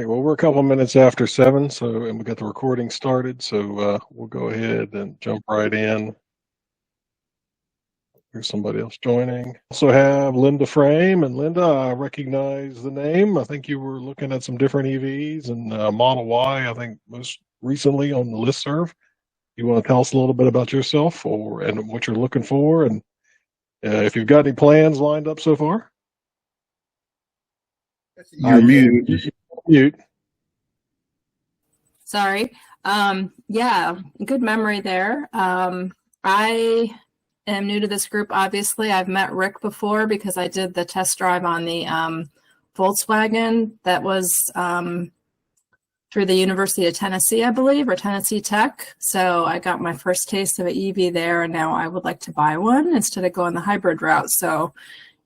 right. Well, we're a couple minutes after 7, and we got the recording started. So we'll go ahead and jump right in. There's somebody else joining. Also have Linda Frame, and Linda, I recognize the name. I think you were looking at some different EVs and Model Y. I think most recently on the listserv. You want to tell us a little bit about yourself and what you're looking for, and if you've got any plans lined up so far? You're muted. Mute. Sorry. Yeah, good memory there. I am new to this group, obviously. I've met Rick before because I did the test drive on the Volkswagen that was through the University of Tennessee, I believe, or Tennessee Tech. So I got my first taste of an EV there, and now I would like to buy one instead of going the hybrid route. So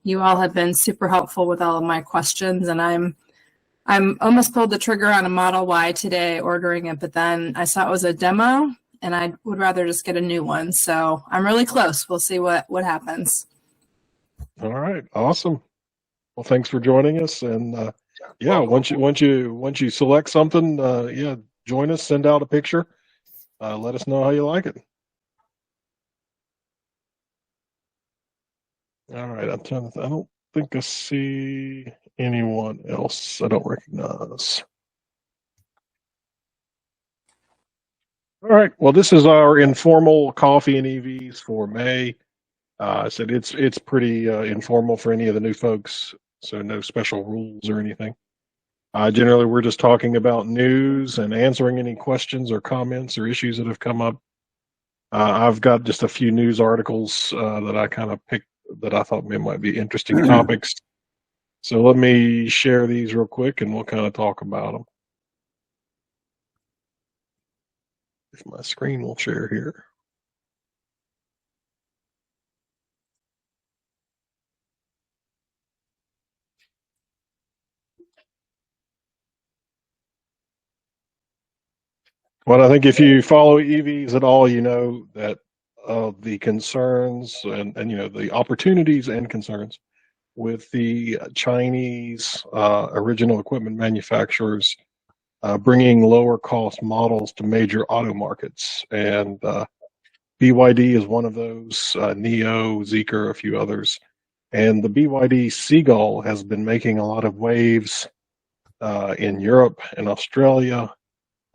you all have been super helpful with all of my questions, and I'm almost pulled the trigger on a Model Y today ordering it, but then I saw it was a demo, and I would rather just get a new one. So I'm really close. We'll see what happens. All right, awesome. Well, thanks for joining us, and yeah, once you select something, yeah, join us. Send out a picture. Let us know how you like it. All right, I don't think I see anyone else I don't recognize. All right, well, this is our informal coffee and EVs for May. I said it's pretty informal for any of the new folks, so no special rules or anything. Generally, we're just talking about news and answering any questions or comments or issues that have come up. I've got just a few news articles that I kind of picked that I thought might be interesting topics. So let me share these real quick, and we'll kind of talk about them. If my screen will share here. Well, I think if you follow EVs at all, you know that the concerns and the opportunities and concerns with the Chinese original equipment manufacturers bringing lower cost models to major auto markets. And BYD is one of those, NIO, Zeekr, a few others. And the BYD Seagull has been making a lot of waves in Europe and Australia.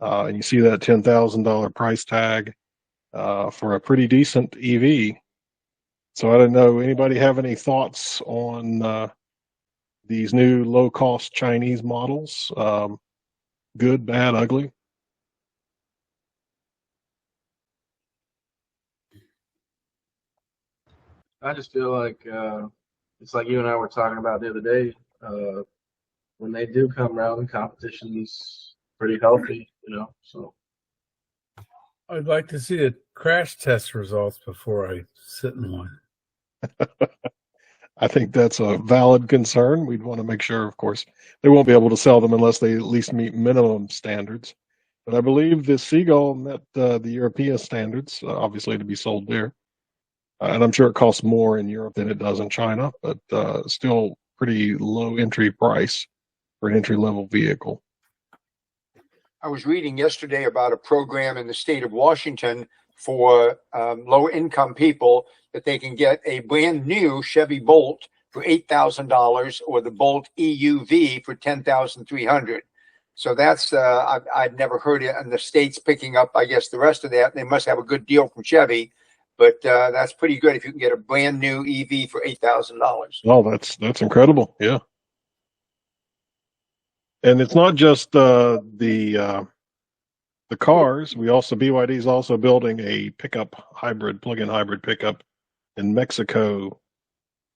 And you see that $10,000 price tag for a pretty decent EV. So I don't know, anybody have any thoughts on these new low-cost Chinese models? Good, bad, ugly? I just feel like it's like you and I were talking about the other day. When they do come around, the competition's pretty healthy, so. I'd like to see the crash test results before I sit in one. I think that's a valid concern. We'd want to make sure, of course, they won't be able to sell them unless they at least meet minimum standards. But I believe the Seagull met the European standards, obviously, to be sold there. And I'm sure it costs more in Europe than it does in China, but still pretty low entry price for an entry-level vehicle. I was reading yesterday about a program in the state of Washington for low-income people that they can get a brand new Chevy Bolt for $8,000 or the Bolt EUV for $10,300. So that's I'd never heard it in the States picking up, I guess, the rest of that. They must have a good deal from Chevy, but that's pretty good if you can get a brand new EV for $8,000. Oh, that's incredible. Yeah. And it's not just the cars. BYD is also building a plug-in hybrid pickup in Mexico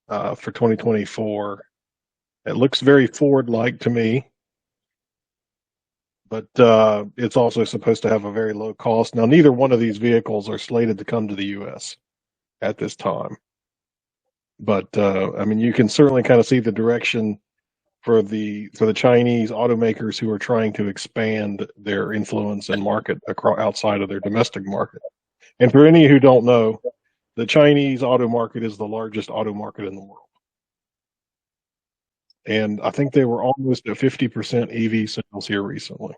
for 2024. It looks very Ford-like to me, but it's also supposed to have a very low cost. Now, neither one of these vehicles are slated to come to the U.S. at this time, but I mean, you can certainly kind of see the direction for the Chinese automakers who are trying to expand their influence and market outside of their domestic market. And for any who don't know, the Chinese auto market is the largest auto market in the world. and I think they were almost at 50% EV sales here recently.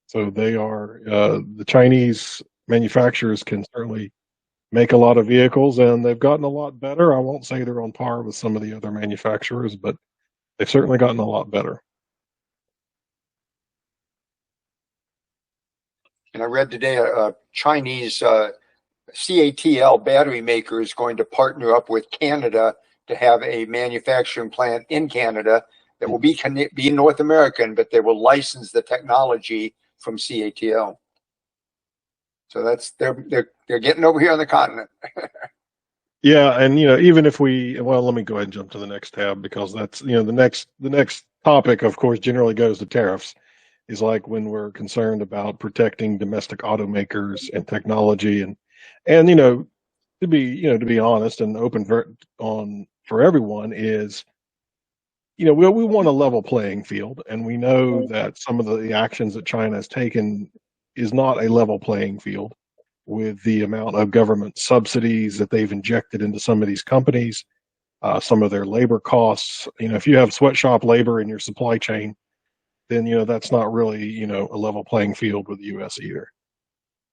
So they are the Chinese manufacturers can certainly make a lot of vehicles, and they've gotten a lot better. I won't say they're on par with some of the other manufacturers, but they've certainly gotten a lot better. And I read today a Chinese CATL battery maker is going to partner up with Canada to have a manufacturing plant in Canada that will be North American, but they will license the technology from CATL. So that's they're getting over here on the continent. Yeah, and even if let me go ahead and jump to the next tab, because that's the next topic, of course, generally goes to tariffs. Is like when we're concerned about protecting domestic automakers and technology, and to be honest and open for everyone is we want a level playing field, and we know that some of the actions that China has taken is not a level playing field with the amount of government subsidies that they've injected into some of these companies, some of their labor costs. If you have sweatshop labor in your supply chain, then that's not really a level playing field with the U.S. either.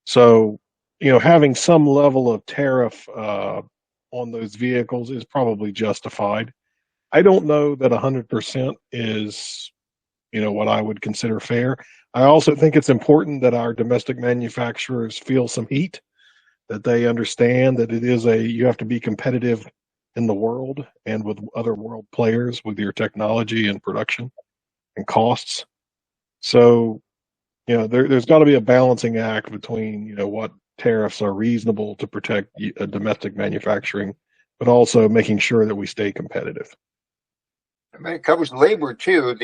So having some level of tariff on those vehicles is probably justified. I don't know that 100% is what I would consider fair. I also think it's important that our domestic manufacturers feel some heat, that they understand that you have to be competitive in the world and with other world players with your technology and production and costs. So, there's got to be a balancing act between, what tariffs are reasonable to protect domestic manufacturing, but also making sure that we stay competitive. I mean, it covers labor too.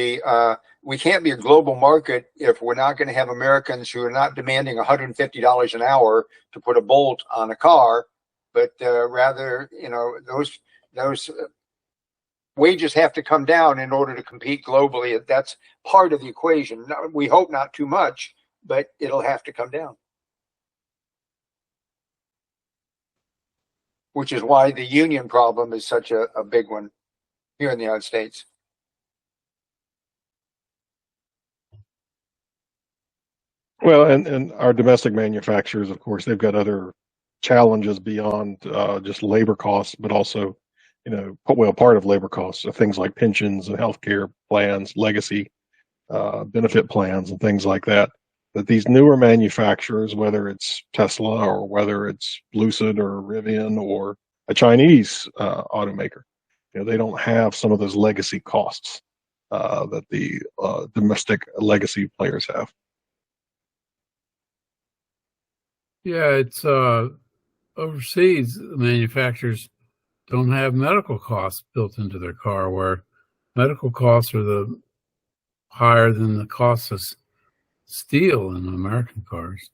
We can't be a global market if we're not going to have Americans who are not demanding $150 an hour to put a bolt on a car, but rather, those wages have to come down in order to compete globally. That's part of the equation. We hope not too much, but it'll have to come down. Which is why the union problem is such a big one here in the United States. Well, and our domestic manufacturers, of course, they've got other challenges beyond just labor costs, but also part of labor costs are things like pensions and healthcare plans, legacy benefit plans, and things like that. That these newer manufacturers, whether it's Tesla or whether it's Lucid or Rivian or a Chinese automaker, they don't have some of those legacy costs that the domestic legacy players have. Yeah, it's overseas manufacturers don't have medical costs built into their car, where medical costs are higher than the cost of steel in American cars.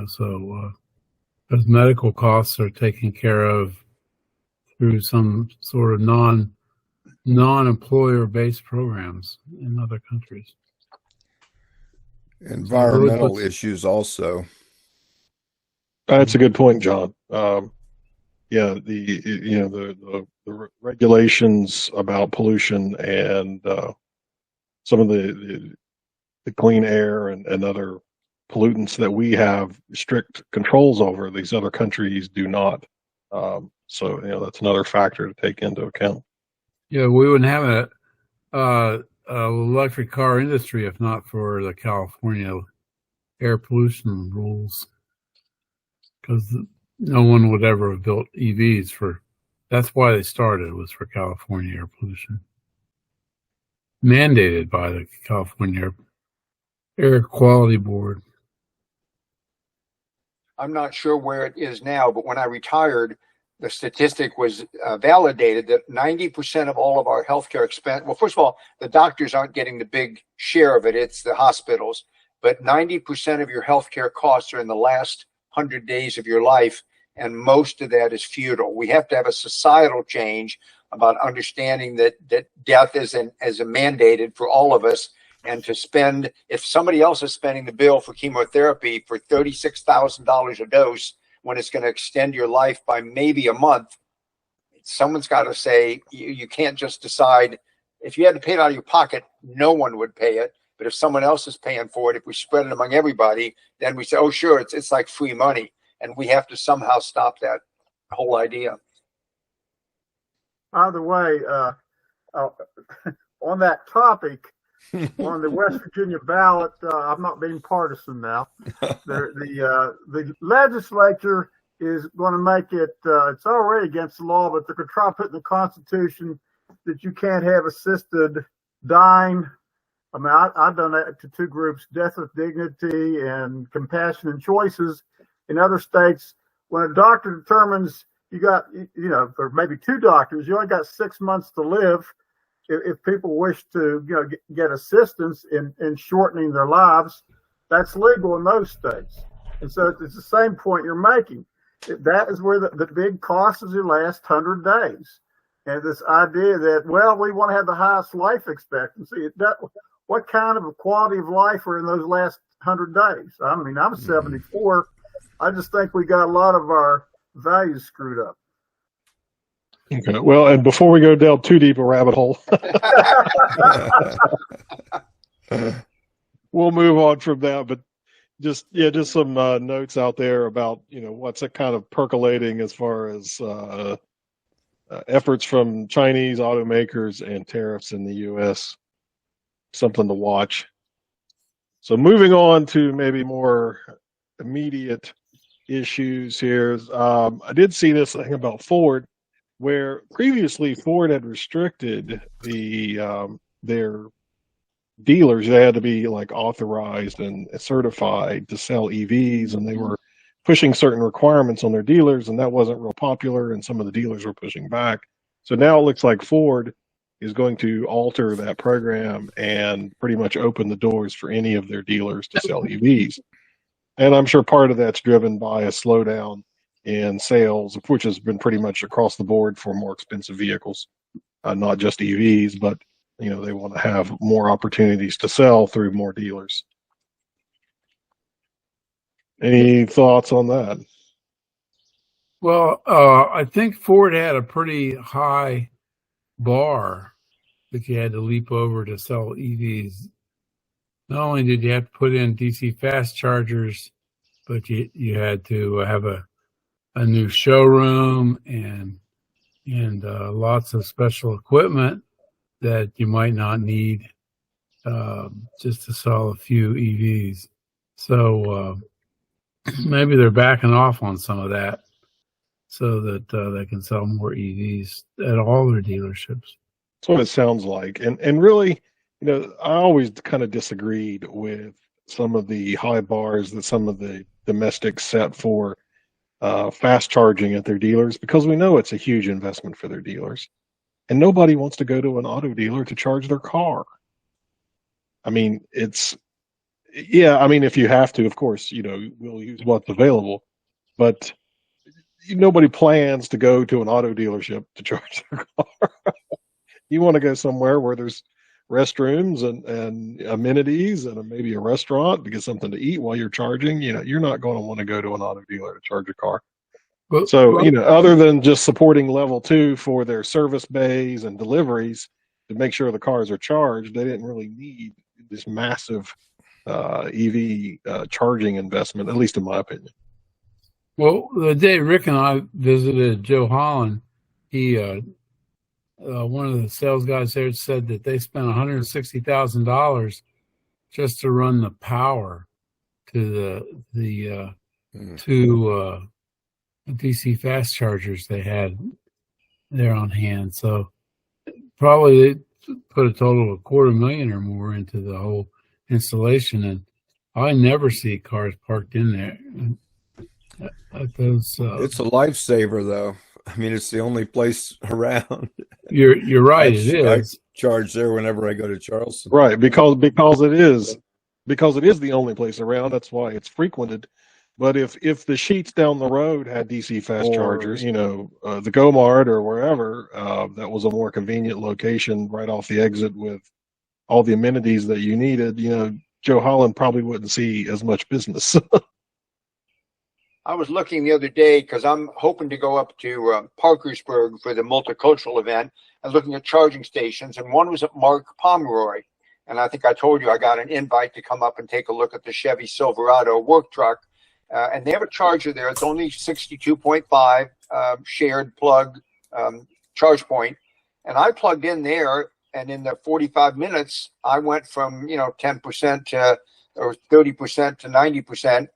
So those medical costs are taken care of through some sort of non-employer based programs in other countries. Environmental issues also. That's a good point, John. The regulations about pollution and some of the clean air and other pollutants that we have strict controls over, these other countries do not. So that's another factor to take into account. Yeah, we wouldn't have a electric car industry if not for the California air pollution rules, because no one would ever have built EVs that's why they started, was for California air pollution, mandated by the California Air Quality Board. I'm not sure where it is now, but when I retired, the statistic was validated that 90% of all of our healthcare expense. Well, first of all, the doctors aren't getting the big share of it. It's the hospitals. But 90% of your healthcare costs are in the last 100 days of your life, and most of that is futile. We have to have a societal change about understanding that death is mandated for all of us, and to spend, if somebody else is spending the bill for chemotherapy for $36,000 a dose when it's going to extend your life by maybe a month, someone's got to say, you can't just decide. If you had to pay it out of your pocket, no one would pay it. But if someone else is paying for it, if we spread it among everybody, then we say, oh, sure, it's like free money. And we have to somehow stop that whole idea. By the way, on that topic, on the West Virginia ballot, I'm not being partisan now. The legislature is going to make it, it's already against the law, but they're going to try to put in the Constitution that you can't have assisted dying. I mean, I've done that to two groups, Death with Dignity and Compassion and Choices. In other states, when a doctor determines you got, or maybe two doctors, you only got 6 months to live. If people wish to, get assistance in shortening their lives, that's legal in those states. And so it's the same point you're making. That is where the big cost is the last 100 days. And this idea that, well, we want to have the highest life expectancy. What kind of a quality of life are in those last 100 days? I mean, I'm 74. I just think we got a lot of our values screwed up. Okay. Well, and before we go down too deep a rabbit hole, we'll move on from that. But just some notes out there about what's kind of percolating as far as efforts from Chinese automakers and tariffs in the U.S. Something to watch. So moving on to maybe more immediate issues here. I did see this thing about Ford, where previously Ford had restricted their dealers. They had to be like authorized and certified to sell EVs, and they were pushing certain requirements on their dealers, and that wasn't real popular, and some of the dealers were pushing back. So now it looks like Ford is going to alter that program and pretty much open the doors for any of their dealers to sell EVs. And I'm sure part of that's driven by a slowdown in sales, which has been pretty much across the board for more expensive vehicles, not just EVs, but they want to have more opportunities to sell through more dealers. Any thoughts on that? Well, I think Ford had a pretty high bar that you had to leap over to sell EVs. Not only did you have to put in DC fast chargers, but you had to have a new showroom and lots of special equipment that you might not need just to sell a few EVs. So maybe they're backing off on some of that so that they can sell more EVs at all their dealerships. That's what it sounds like. And really, I always kind of disagreed with some of the high bars that some of the domestics set for fast charging at their dealers, because we know it's a huge investment for their dealers. And nobody wants to go to an auto dealer to charge their car. I mean, if you have to, of course, we'll use what's available, but nobody plans to go to an auto dealership to charge their car. You want to go somewhere where there's restrooms and amenities and maybe a restaurant to get something to eat while you're charging. You're not going to want to go to an auto dealer to charge a car. So, other than just supporting level 2 for their service bays and deliveries to make sure the cars are charged, they didn't really need this massive EV charging investment, at least in my opinion. Well, the day Rick and I visited Joe Holland, he one of the sales guys there said that they spent $160,000 just to run the power to the two DC fast chargers they had there on hand. So probably they put a total of $250,000 or more into the whole installation. And I never see cars parked in there. At those, it's a lifesaver, though. I mean, it's the only place around. You're right. It is. I charge there whenever I go to Charleston. Right, because it is the only place around. That's why it's frequented. But if the Sheets down the road had DC fast chargers, the Go-Mart or wherever, that was a more convenient location right off the exit with all the amenities that you needed, Joe Holland probably wouldn't see as much business. I was looking the other day because I'm hoping to go up to Parkersburg for the multicultural event and looking at charging stations. And one was at Mark Pomeroy. And I think I told you I got an invite to come up and take a look at the Chevy Silverado work truck. And they have a charger there. It's only 62.5 shared plug charge point. And I plugged in there, and in the 45 minutes, I went from 10% to or 30% to 90%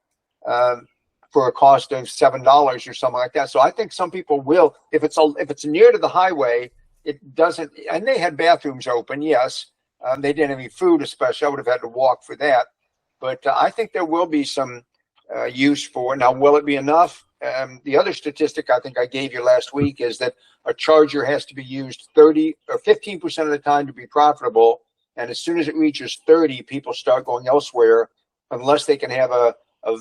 for a cost of $7 or something like that. So I think some people will, if it's near to the highway, it doesn't. And they had bathrooms open, yes. They didn't have any food, especially. I would have had to walk for that. But I think there will be some use for it. Now, will it be enough? The other statistic I think I gave you last week is that a charger has to be used 30 or 15% of the time to be profitable. And as soon as it reaches 30, people start going elsewhere unless they can have a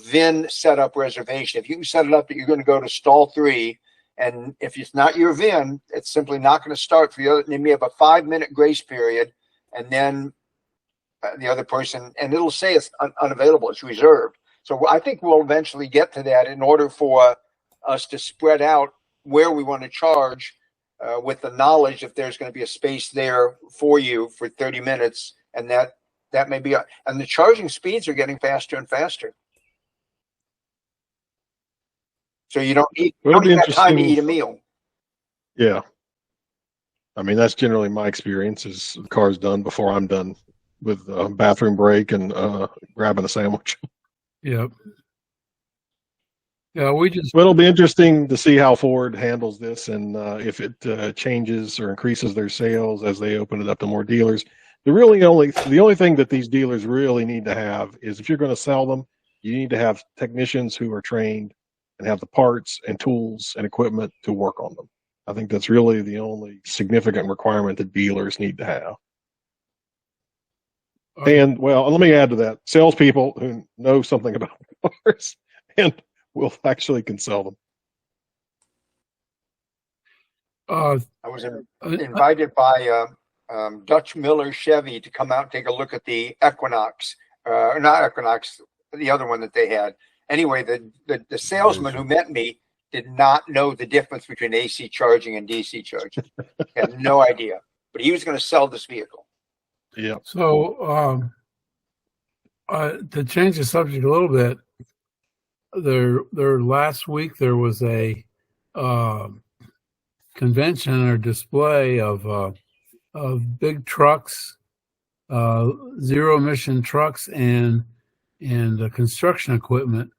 VIN setup reservation. If you can set it up that you're going to go to stall 3, and if it's not your VIN, it's simply not going to start for the other. They may have a 5-minute grace period, and then the other person, and it'll say it's unavailable, it's reserved. So I think we'll eventually get to that in order for us to spread out where we want to charge with the knowledge if there's going to be a space there for you for 30 minutes. And that may be, and the charging speeds are getting faster and faster. So you don't have time to eat a meal. Yeah. I mean, that's generally my experience is the car's done before I'm done with a bathroom break and grabbing a sandwich. Yep. Yeah, Well, it'll be interesting to see how Ford handles this and if it changes or increases their sales as they open it up to more dealers. The only thing that these dealers really need to have is if you're going to sell them, you need to have technicians who are trained and have the parts and tools and equipment to work on them. I think that's really the only significant requirement that dealers need to have. And well, let me add to that: salespeople who know something about cars and will actually can sell them. I was invited by Dutch Miller Chevy to come out and take a look at the Equinox, not Equinox, the other one that they had. Anyway, the salesman who met me did not know the difference between AC charging and DC charging. He had no idea, but he was going to sell this vehicle. Yeah. So to change the subject a little bit, there last week there was a convention or display of big trucks, zero emission trucks, and construction equipment.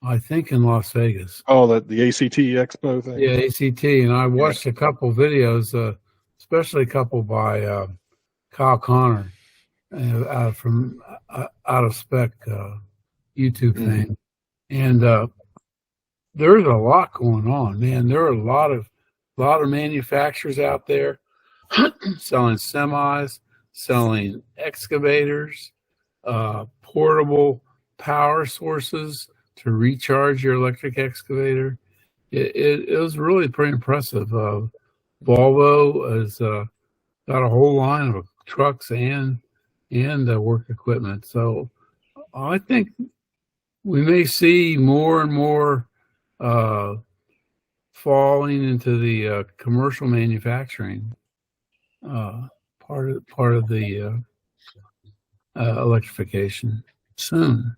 I think in Las Vegas. Oh, the ACT Expo thing. Yeah, ACT, and I watched a couple videos, especially a couple by Kyle Connor from Out of Spec YouTube thing, and there's a lot going on, man. There are a lot of manufacturers out there selling semis, selling excavators, portable power sources to recharge your electric excavator. It was really pretty impressive. Volvo has got a whole line of trucks and work equipment. So I think we may see more and more falling into the commercial manufacturing part of the electrification soon.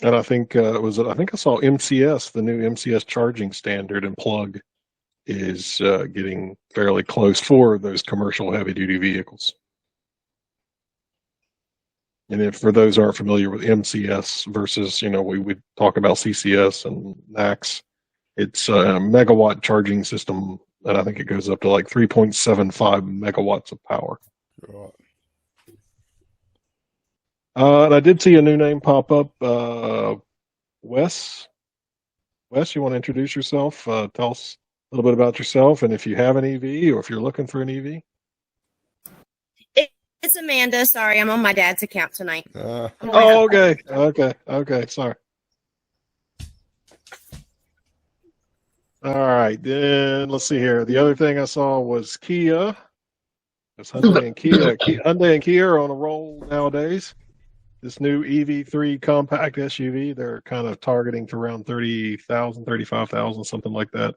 And I think I saw MCS, the new MCS charging standard and plug, is getting fairly close for those commercial heavy duty vehicles. And if for those who aren't familiar with MCS versus, we talk about CCS and NACS, it's a megawatt charging system, and I think it goes up to like 3.75 megawatts of power. Right. And I did see a new name pop up. Wes, you want to introduce yourself? Tell us a little bit about yourself, and if you have an EV or if you're looking for an EV. It's Amanda. Sorry, I'm on my dad's account tonight. Oh, okay. Sorry. All right, then let's see here. The other thing I saw was Kia. Hyundai and Kia are on a roll nowadays. this new EV3 compact SUV, they're kind of targeting to around 30,000, 35,000, something like that.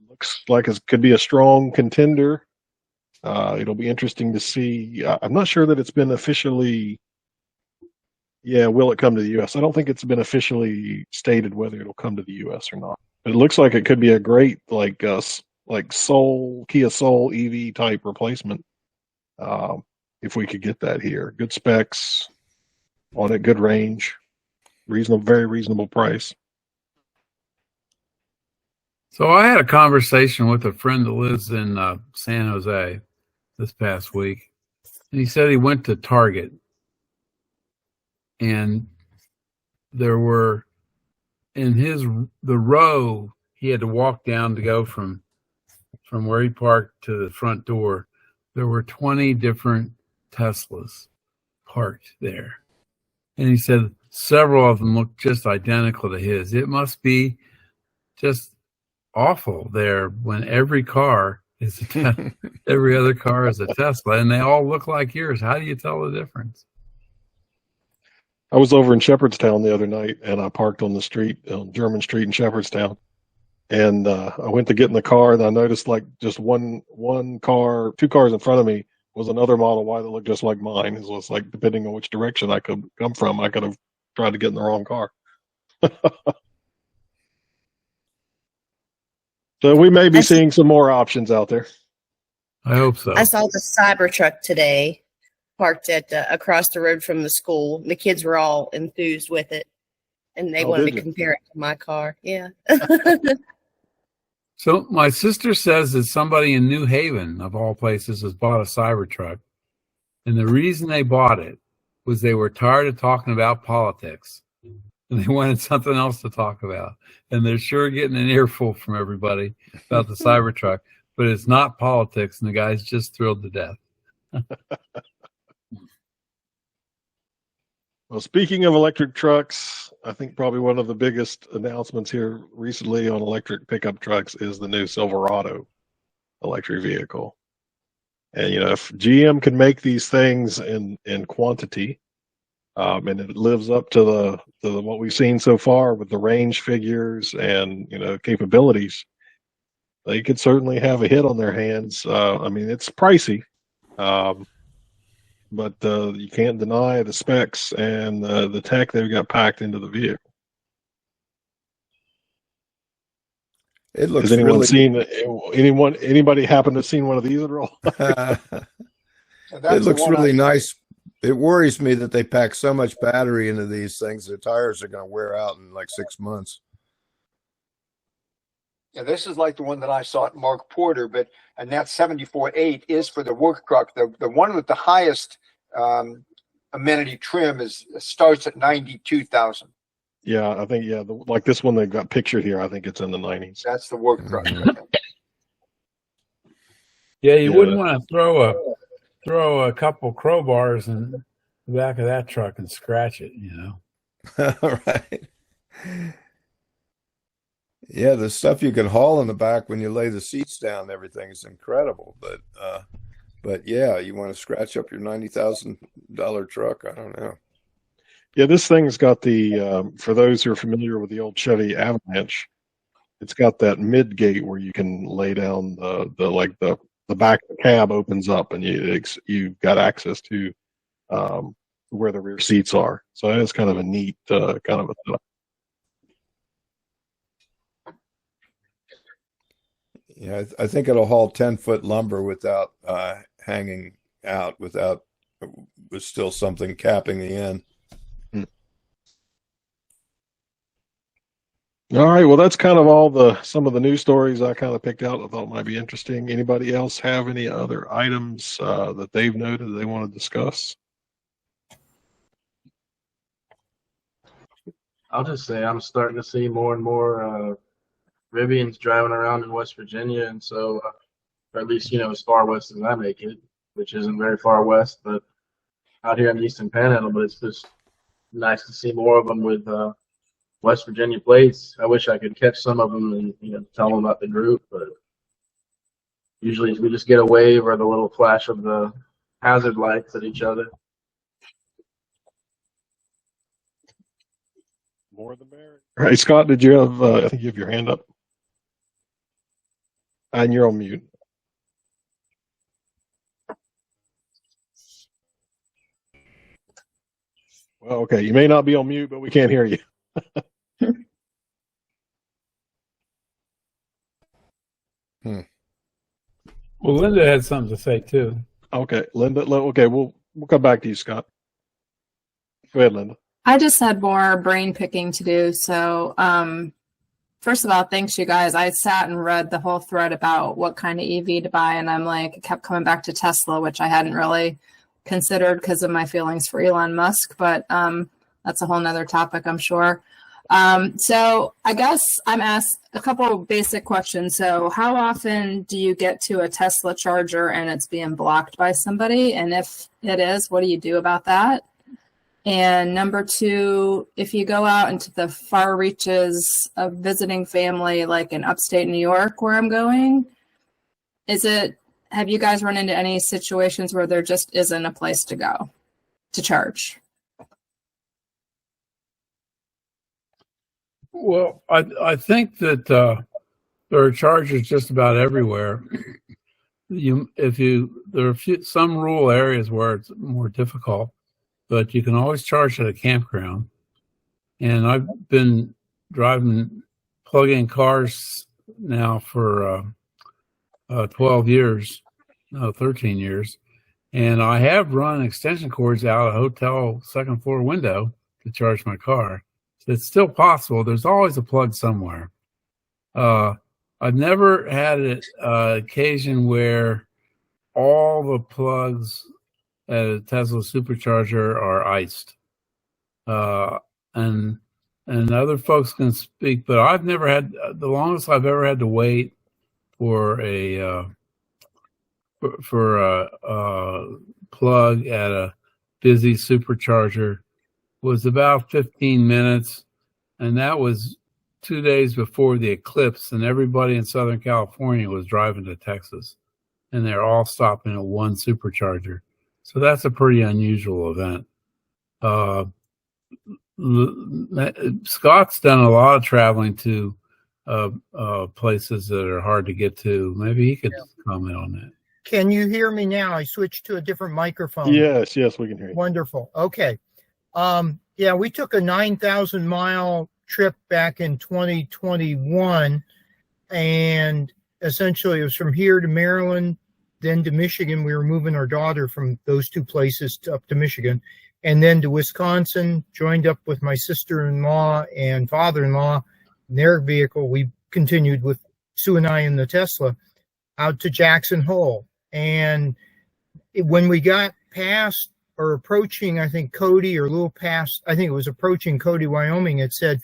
Looks like it could be a strong contender. It'll be interesting to see. I'm not sure that it's been officially. Yeah, will it come to the U.S.? I don't think it's been officially stated whether it'll come to the U.S. or not. But it looks like it could be a great like Kia Soul EV type replacement. If we could get that here, good specs on it, good range, very reasonable price. So I had a conversation with a friend that lives in San Jose this past week, and he said he went to Target, and there were the row he had to walk down to go from where he parked to the front door. There were 20 different Teslas parked there, and he said several of them looked just identical to his. It must be just awful there when every car is every other car is a Tesla, and they all look like yours. How do you tell the difference? I was over in Shepherdstown the other night, and I parked on the street, on German Street in Shepherdstown, and I went to get in the car, and I noticed like just one car, two cars in front of me was another Model Y that looked just like mine. It was like, depending on which direction I could come from, I could have tried to get in the wrong car. So we may be seeing some more options out there. I hope so. I saw the Cybertruck today parked at across the road from the school. The kids were all enthused with it, and they wanted to compare it to my car. Yeah. So my sister says that somebody in New Haven, of all places, has bought a Cybertruck, and the reason they bought it was they were tired of talking about politics, and they wanted something else to talk about. And they're sure getting an earful from everybody about the Cybertruck, but it's not politics, and the guy's just thrilled to death. Well, speaking of electric trucks, I think probably one of the biggest announcements here recently on electric pickup trucks is the new Silverado electric vehicle. And, you know, if GM can make these things in quantity, and it lives up to the what we've seen so far with the range figures and, you know, capabilities, they could certainly have a hit on their hands. I mean, it's pricey, but you can't deny the specs and the tech they've got packed into the vehicle. It looks. Has anyone really... seen anybody happen to have seen one of these at all? It looks really nice. It worries me that they pack so much battery into these things, the tires are going to wear out in like 6 months. Yeah, this is like the one that I saw at Mark Porter, and that 74.8 is for the work truck. The one with the highest amenity trim starts at 92,000. Yeah, I think like this one that got pictured here, I think it's in the 90s. That's the work truck. Yeah, you wouldn't want to throw a couple crowbars in the back of that truck and scratch it, you know. Right. Yeah, the stuff you can haul in the back when you lay the seats down and everything is incredible. But yeah, you want to scratch up your $90,000 truck? I don't know. Yeah, this thing's got the for those who are familiar with the old Chevy Avalanche, it's got that mid gate where you can lay down the back of the cab opens up and you've got access to where the rear seats are. So that is kind of a neat kind of a setup. Yeah, I think it'll haul 10-foot lumber without hanging out, with still something capping the end. All right, well, that's kind of some of the news stories I kind of picked out I thought might be interesting. Anybody else have any other items that they've noted they want to discuss? I'll just say I'm starting to see more and more Rivians driving around in West Virginia, and so, or at least, you know, as far west as I make it, which isn't very far west, but out here in the Eastern Panhandle. But it's just nice to see more of them with West Virginia plates. I wish I could catch some of them and, you know, tell them about the group, but usually we just get a wave or the little flash of the hazard lights at each other. More the merrier. Hey, Scott, did you have, I think you have your hand up. And you're on mute. Well, okay, you may not be on mute, but we can't hear you. Well, Linda had something to say too. Okay, Linda. Okay, we'll come back to you, Scott. Go ahead, Linda. I just had more brain picking to do. So, first of all, thanks you guys. I sat and read the whole thread about what kind of EV to buy, and I'm like, kept coming back to Tesla, which I hadn't really considered because of my feelings for Elon Musk, but that's a whole nother topic, I'm sure. So I guess I'm asked a couple of basic questions. So how often do you get to a Tesla charger and it's being blocked by somebody? And if it is, what do you do about that? And number two, if you go out into the far reaches of visiting family, like in upstate New York, where I'm going, have you guys run into any situations where there just isn't a place to go to charge? Well, I think that there are chargers just about everywhere. There are some rural areas where it's more difficult, but you can always charge at a campground. And I've been driving plug-in cars now for 13 years. And I have run extension cords out a hotel second floor window to charge my car. It's still possible. There's always a plug somewhere. I've never had an occasion where all the plugs at a Tesla supercharger are iced. And other folks can speak, but I've never had, the longest I've ever had to wait for a plug at a busy supercharger was about 15 minutes, and that was 2 days before the eclipse, and everybody in Southern California was driving to Texas, and they're all stopping at one supercharger. So that's a pretty unusual event. Scott's done a lot of traveling to places that are hard to get to. Maybe he could comment on that. Can you hear me now? I switched to a different microphone. Yes, we can hear you. Wonderful. Okay. We took a 9,000 mile trip back in 2021, and essentially it was from here to Maryland, then to Michigan. We were moving our daughter from those two places up to Michigan, and then to Wisconsin, joined up with my sister-in-law and father-in-law in their vehicle. We continued with Sue and I in the Tesla out to Jackson Hole. And when we got past or approaching, I think, Cody, or a little past, I think it was approaching Cody, Wyoming, it said,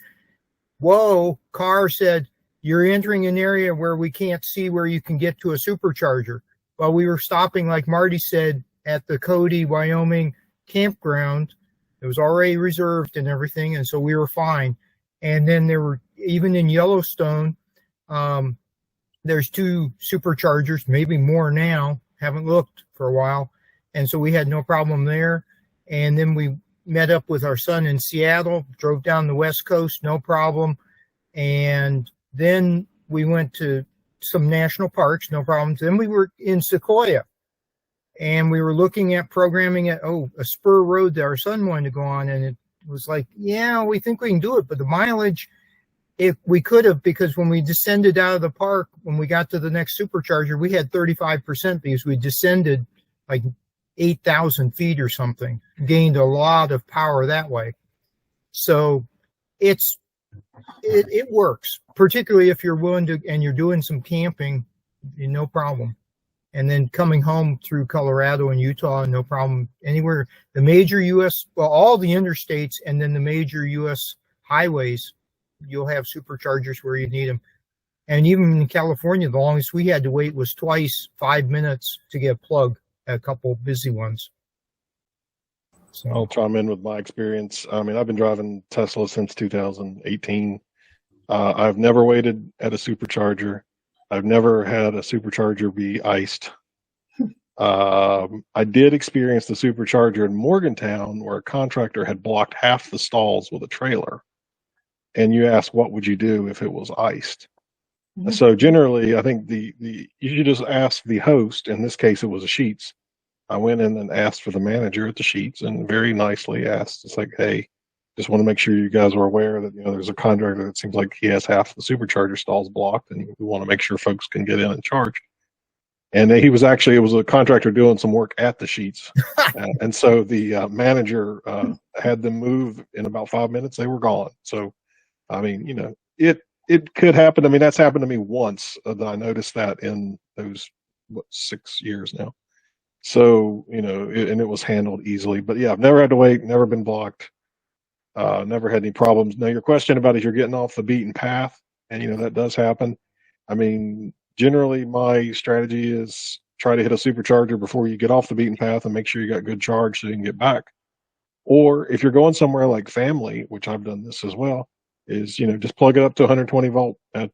whoa, car said, you're entering an area where we can't see where you can get to a supercharger. Well, we were stopping, like Marty said, at the Cody, Wyoming campground. It was already reserved and everything, and so we were fine. And then there were, even in Yellowstone, there's two superchargers, maybe more now, haven't looked for a while. And so we had no problem there. And then we met up with our son in Seattle, drove down the West Coast, no problem. And then we went to some national parks, no problems. Then we were in Sequoia, and we were looking at programming at, a spur road that our son wanted to go on. And it was like, yeah, we think we can do it. But the mileage, if we could have, because when we descended out of the park, when we got to the next supercharger, we had 35% because we descended like 8,000 feet or something, gained a lot of power that way. So it works, particularly if you're willing to, and you're doing some camping, no problem. And then coming home through Colorado and Utah, no problem anywhere. The major U.S., all the interstates, and then the major U.S. highways, you'll have superchargers where you need them. And even in California, the longest we had to wait was twice 5 minutes to get a plug at a couple busy ones. So I'll chime in with my experience. I mean, I've been driving Tesla since 2018. I've never waited at a supercharger. I've never had a supercharger be iced. I did experience the supercharger in Morgantown where a contractor had blocked half the stalls with a trailer. and you ask what would you do if it was iced. Mhm. So generally, I think you should just ask the host. In this case, it was a Sheetz. I went in and asked for the manager at the Sheetz, and very nicely asked, it's like, hey, just want to make sure you guys are aware that there's a contractor that seems like he has half the supercharger stalls blocked, and we want to make sure folks can get in and charge. And it was a contractor doing some work at the Sheetz, and so the manager had them move in about 5 minutes. They were gone. So, I mean, it could happen. I mean, that's happened to me once. That I noticed that in those 6 years now. So, and it was handled easily. But yeah, I've never had to wait, never been blocked, never had any problems. Now, your question about if you're getting off the beaten path, and that does happen. I mean, generally my strategy is try to hit a supercharger before you get off the beaten path and make sure you got good charge so you can get back. Or if you're going somewhere like family, which I've done this as well, is just plug it up to 120 volt at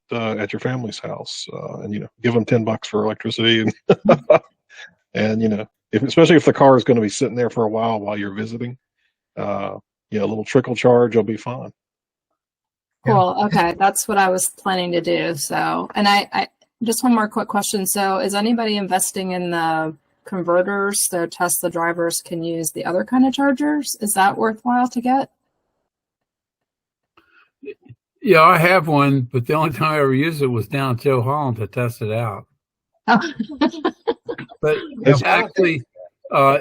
your family's house, and give them $10 for electricity, and especially if the car is going to be sitting there for a while you're visiting, a little trickle charge will be fine. Cool. Okay, that's what I was planning to do. So, and I just one more quick question. So, is anybody investing in the converters so Tesla drivers can use the other kind of chargers? Is that worthwhile to get? Yeah, I have one, but the only time I ever used it was down at Joe Holland to test it out. Oh. But it's actually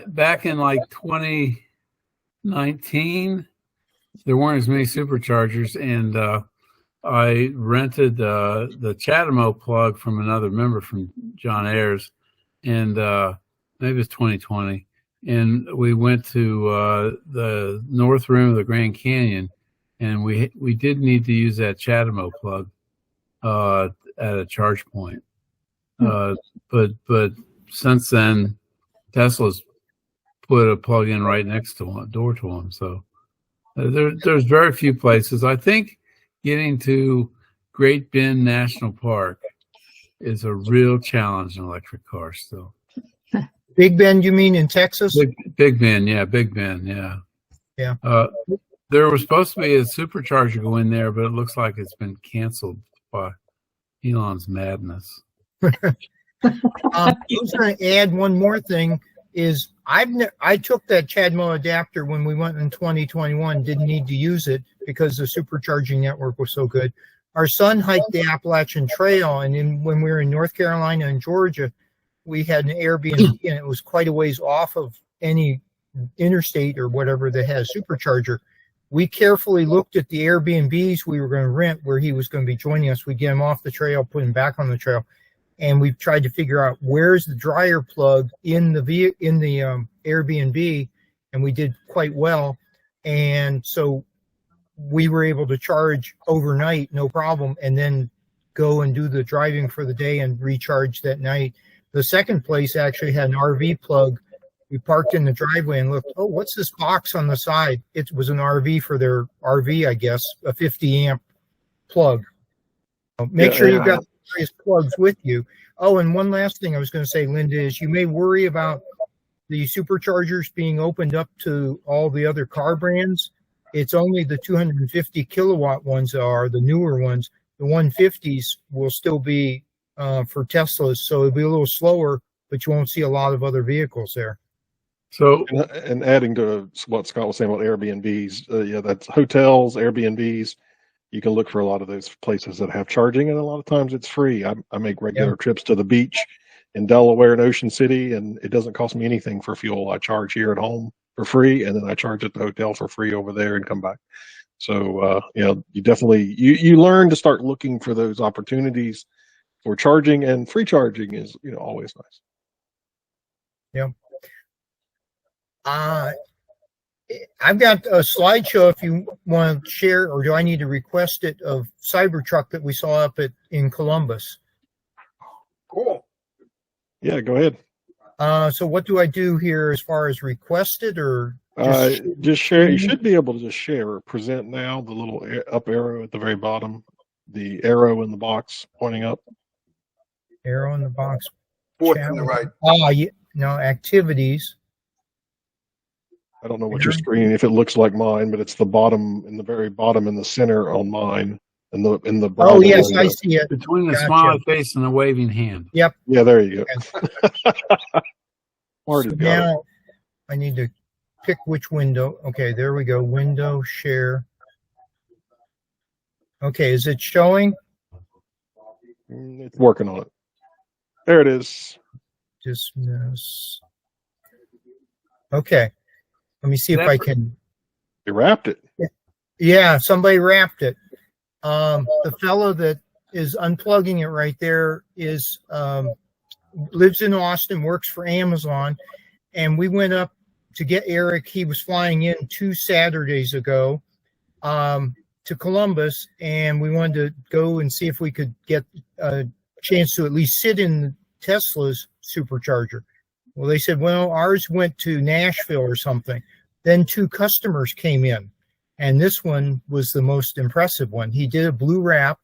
back in like 2019, there weren't as many superchargers, and I rented the Chatamo plug from another member, from John Ayers, and maybe it's 2020, and we went to the north rim of the Grand Canyon, and we did need to use that Chatamo plug at a charge point. But since then, Tesla's put a plug in right next to one door to them. So there's very few places. I think getting to Great Bend National Park is a real challenge in electric cars still. Big Bend, you mean in Texas? Big Bend, yeah, Big Bend, yeah. Yeah. There was supposed to be a supercharger go in there, but it looks like it's been canceled by Elon's madness. I was going to add one more thing. Is I took that CHAdeMO adapter when we went in 2021. Didn't need to use it because the supercharging network was so good. Our son hiked the Appalachian Trail, and when we were in North Carolina and Georgia, we had an Airbnb, and it was quite a ways off of any interstate or whatever that has supercharger. We carefully looked at the Airbnbs we were going to rent where he was going to be joining us. We get him off the trail, put him back on the trail. And we've tried to figure out where's the dryer plug in the Airbnb, and we did quite well. And so we were able to charge overnight, no problem, and then go and do the driving for the day and recharge that night. The second place actually had an RV plug. We parked in the driveway and looked, oh, what's this box on the side? It was an RV for their RV, I guess, a 50 amp plug. Make sure you've got various plugs with you. Oh, and one last thing I was going to say, Linda, is you may worry about the superchargers being opened up to all the other car brands. It's only the 250 kilowatt ones are the newer ones. The 150s will still be for Teslas, so it'll be a little slower, but you won't see a lot of other vehicles there. So, and adding to what Scott was saying about Airbnbs, that's hotels, Airbnbs. You can look for a lot of those places that have charging, and a lot of times it's free. I make regular trips to the beach in Delaware and Ocean City, and it doesn't cost me anything for fuel. I charge here at home for free, and then I charge at the hotel for free over there and come back. So, you definitely, you learn to start looking for those opportunities for charging, and free charging is, always nice. Yeah. I've got a slideshow if you want to share, or do I need to request it, of Cybertruck that we saw up in Columbus. Cool. Yeah, go ahead. So what do I do here as far as request it, or just share? You should be able to just share or present now. The little up arrow at the very bottom, the arrow in the box pointing up. Arrow in the box. Fourth on the right. Yeah. No, activities. I don't know what your screen, if it looks like mine, but it's the bottom, in the very bottom in the center on mine. In the Oh, yes, I see it. Between the Gotcha. smiley face and the waving hand. Yep. Yeah, there you go. So now I need to pick which window. Okay, there we go. Window, share. Okay, is it showing? It's working on it. There it is. Dismiss. Okay. Let me see if I can. You wrapped it. Yeah, somebody wrapped it. The fellow that is unplugging it right there is lives in Austin, works for Amazon, and we went up to get Eric. He was flying in 2 Saturdays ago to Columbus, and we wanted to go and see if we could get a chance to at least sit in Tesla's supercharger. Well, they said, well, ours went to Nashville or something. Then 2 customers came in, and this one was the most impressive one. He did a blue wrap,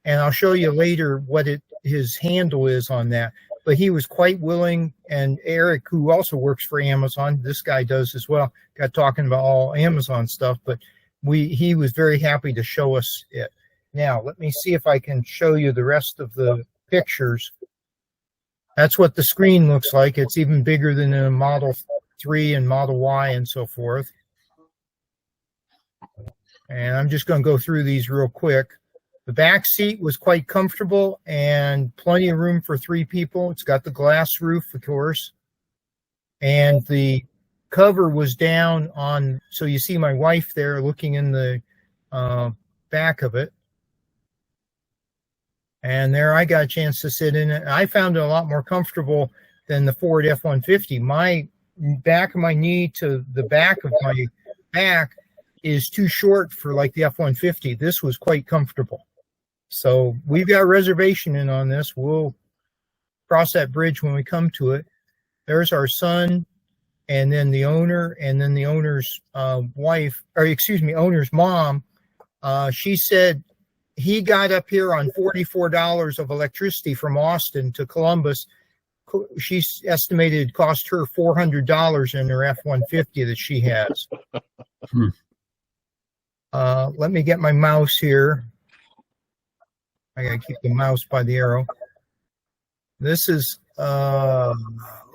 and I'll show you later what his handle is on that. But he was quite willing, and Eric, who also works for Amazon, this guy does as well, got talking about all Amazon stuff, but he was very happy to show us it. Now, let me see if I can show you the rest of the pictures. That's what the screen looks like. It's even bigger than in a Model 3 and Model Y and so forth. And I'm just going to go through these real quick. The back seat was quite comfortable and plenty of room for 3 people. It's got the glass roof, of course. And the cover was down on, so you see my wife there looking in the back of it. And there I got a chance to sit in it. I found it a lot more comfortable than the Ford F-150. My back of my knee to the back of my back is too short for like the F-150. This was quite comfortable. So we've got a reservation in on this. We'll cross that bridge when we come to it. There's our son, and then the owner, and then the owner's wife, or excuse me, owner's mom. She said he got up here on $44 of electricity from Austin to Columbus. She estimated it cost her $400 in her F-150 that she has. Let me get my mouse here. I gotta keep the mouse by the arrow. This is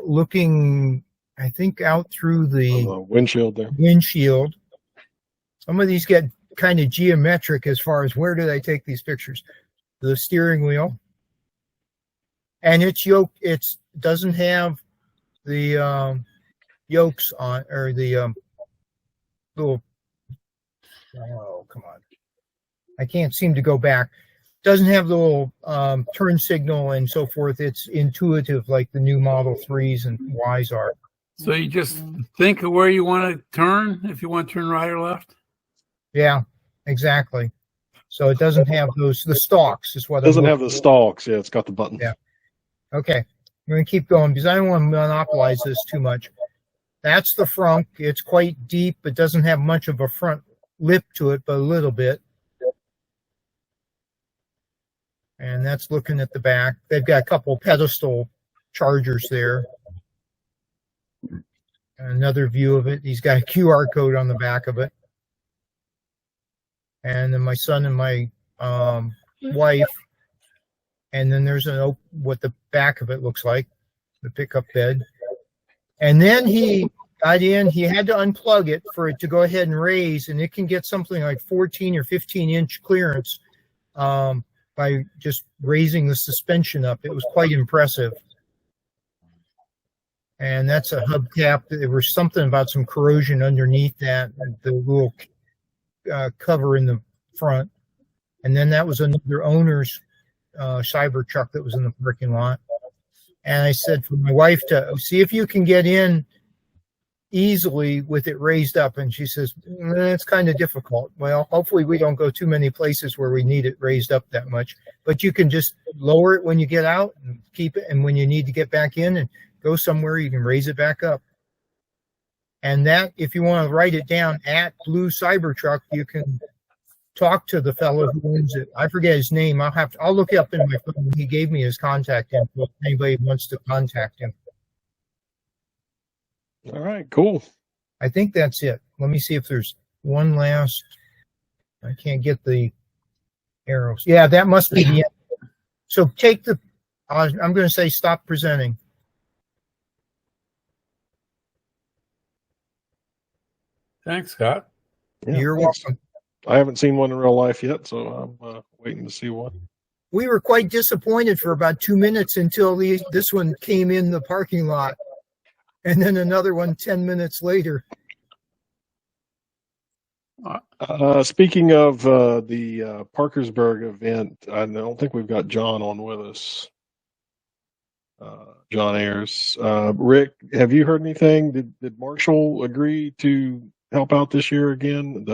looking, I think, out through the windshield there. Windshield. Some of these get kind of geometric as far as where do they take these pictures. The steering wheel. And it's yoke. It doesn't have the yokes on, or the little. Oh, come on. I can't seem to go back. Doesn't have the little turn signal and so forth. It's intuitive like the new Model 3s and Ys are. So you just think of where you want to turn, if you want to turn right or left? Yeah, exactly. So it doesn't have the stalks is what it doesn't have the stalks. Yeah, it's got the buttons. Yeah. Okay. We're going to keep going because I don't want to monopolize this too much. That's the front. It's quite deep. It doesn't have much of a front lip to it, but a little bit. And that's looking at the back. They've got a couple pedestal chargers there. Another view of it. He's got a QR code on the back of it. And then my son and my wife. And then there's what the back of it looks like, the pickup bed. And then he got in. He had to unplug it for it to go ahead and raise. And it can get something like 14 or 15-inch clearance by just raising the suspension up. It was quite impressive. And that's a hubcap. There was something about some corrosion underneath that, the little cover in the front. And then that was another owner's Cybertruck that was in the parking lot. And I said for my wife to see if you can get in easily with it raised up. And she says, it's kind of difficult. Well, hopefully we don't go too many places where we need it raised up that much. But you can just lower it when you get out and keep it. And when you need to get back in and go somewhere, you can raise it back up. And that, if you want to write it down at Blue Cybertruck, you can talk to the fellow who owns it. I forget his name. I'll look it up in my phone. He gave me his contact info if anybody wants to contact him. All right, cool. I think that's it. Let me see if there's one last. I can't get the arrows. Yeah, that must be the end. So take the, I'm going to say stop presenting. Thanks, Scott. Yeah, You're thanks. welcome. I haven't seen one in real life yet, so I'm waiting to see one. We were quite disappointed for about 2 minutes until this one came in the parking lot, and then another one 10 minutes later. Speaking of the Parkersburg event, I don't think we've got John on with us. John Ayers. Rick, have you heard anything? Did Marshall agree to help out this year again?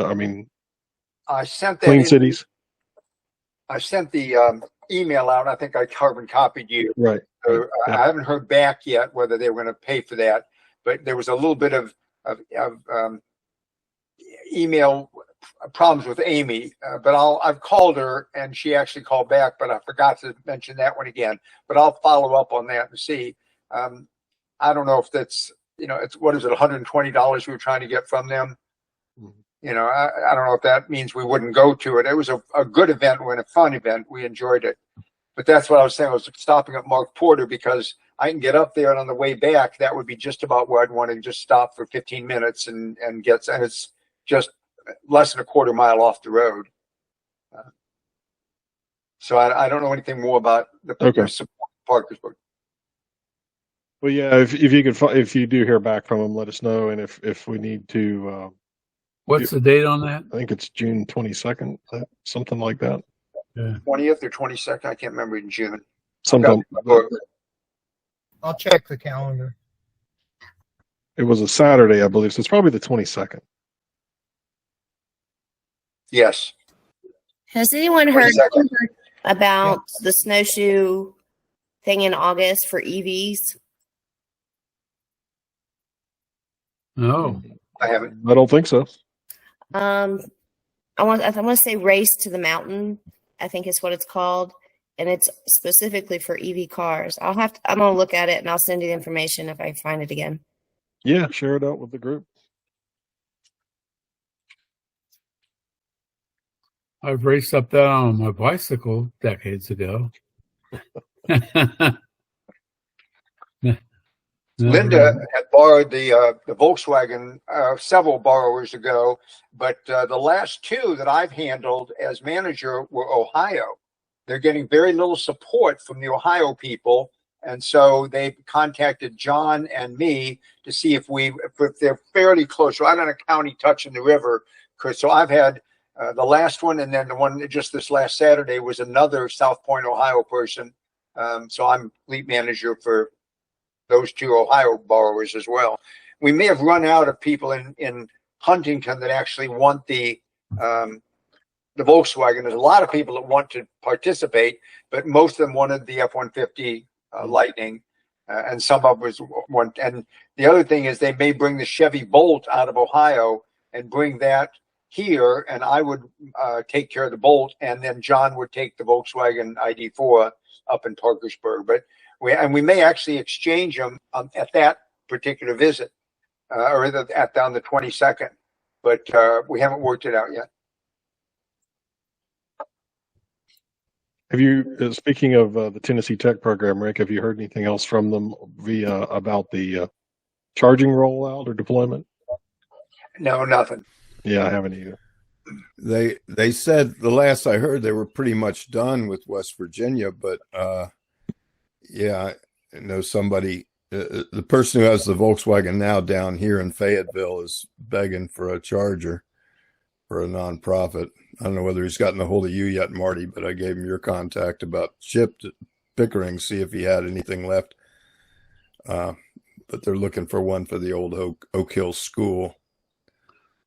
I sent that Clean in- Cities. I sent the email out. I think I carbon copied you. Right. So Yeah. I haven't heard back yet whether they were going to pay for that, but there was a little bit of email problems with Amy. But I've called her and she actually called back, but I forgot to mention that one again. But I'll follow up on that and see. I don't know if that's, it's what is it, $120 we were trying to get from them. I don't know if that means we wouldn't go to it. It was a good event and a fun event. We enjoyed it. But that's what I was saying. I was stopping at Mark Porter because I can get up there, and on the way back, that would be just about where I'd want to just stop for 15 minutes and it's just less than a quarter mile off the road. So I don't know anything more about the Parkersburg. Well, yeah. If you do hear back from them, let us know, and if we need to. What's the date on that? I think it's June 22nd, something like that. Yeah. 20th or 22nd, I can't remember, in June. Sometime. I'll check the calendar. It was a Saturday, I believe, so it's probably the 22nd. Yes. Has anyone heard 22nd. about the snowshoe thing in August for EVs? No. I haven't. I don't think so. I want to say Race to the Mountain, I think is what it's called, and it's specifically for EV cars. I'm gonna look at it and I'll send you the information if I find it again. Yeah, share it out with the group. I've raced up that on my bicycle decades ago. Linda had borrowed the Volkswagen several borrowers ago, but the last two that I've handled as manager were Ohio. They're getting very little support from the Ohio people, and so they contacted John and me to see if they're fairly close, right on a county touching the river. So I've had the last one, and then the one just this last Saturday was another South Point, Ohio person. So I'm fleet manager for those two Ohio borrowers as well. We may have run out of people in Huntington that actually want the Volkswagen. There's a lot of people that want to participate, but most of them wanted the F-150 Lightning, and some of us want. And the other thing is they may bring the Chevy Bolt out of Ohio and bring that here, and I would take care of the Bolt, and then John would take the Volkswagen ID4 up in Parkersburg. But we may actually exchange them at that particular visit, or on the 22nd, but we haven't worked it out yet. Have you, speaking of the Tennessee Tech program, Rick, have you heard anything else from them about the charging rollout or deployment? No, nothing. Yeah, I haven't either. They said, the last I heard, they were pretty much done with West Virginia, but yeah, I know somebody, the person who has the Volkswagen now down here in Fayetteville is begging for a charger for a nonprofit. I don't know whether he's gotten a hold of you yet, Marty, but I gave him your contact about Chip to Pickering, see if he had anything left. But they're looking for one for the old Oak Hill School.